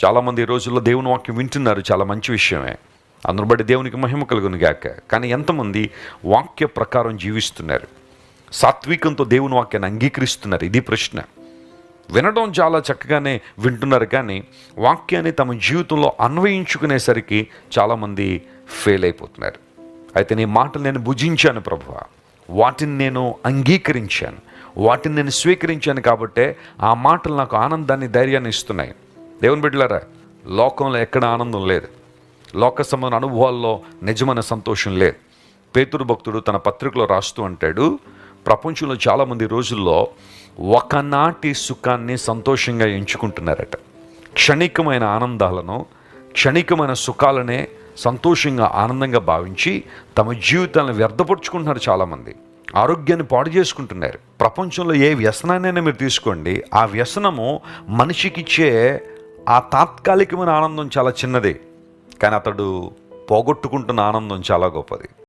చాలామంది ఈ రోజుల్లో దేవుని వాక్యం వింటున్నారు, చాలా మంచి విషయమే. అందును బట్టి దేవునికి మహిమ కలుగును గాక. కానీ ఎంతమంది వాక్య ప్రకారం జీవిస్తున్నారు, సాత్వికంతో దేవుని వాక్యాన్ని అంగీకరిస్తున్నారు? ఇది ప్రశ్న. వినడం చాలా చక్కగానే వింటున్నారు, కానీ వాక్యాన్ని తమ జీవితంలో అన్వయించుకునేసరికి చాలామంది ఫెయిల్ అయిపోతున్నారు. అయితే నీ మాటలు నేను భుజించాను ప్రభువా, వాటిని నేను అంగీకరించాను, వాటిని నేను స్వీకరించాను కాబట్టే ఆ మాటలు నాకు ఆనందాన్ని, ధైర్యాన్ని ఇస్తున్నాయి. దేవుని బిడ్డలారా, లోకంలో ఎక్కడ ఆనందం లేదు, లోక సంబంధ అనుభవాల్లో నిజమైన సంతోషం లేదు. పేతురు భక్తుడు తన పత్రికలో రాస్తూ అంటాడు, ప్రపంచంలో చాలామంది రోజుల్లో ఒకనాటి సుఖాన్ని సంతోషంగా ఎంచుకుంటున్నారట. క్షణికమైన ఆనందాలను, క్షణికమైన సుఖాలనే సంతోషంగా, ఆనందంగా భావించి తమ జీవితాలను వ్యర్థపరుచుకుంటున్నారు. చాలామంది ఆరోగ్యాన్ని పాడు చేసుకుంటున్నారు. ప్రపంచంలో ఏ వ్యసనాన్నైనా మీరు తీసుకోండి, ఆ వ్యసనము మనిషికిచ్చే ఆ తాత్కాలికమైన ఆనందం చాలా చిన్నదే, కానీ అతడు పోగొట్టుకుంటున్న ఆనందం చాలా గొప్పది.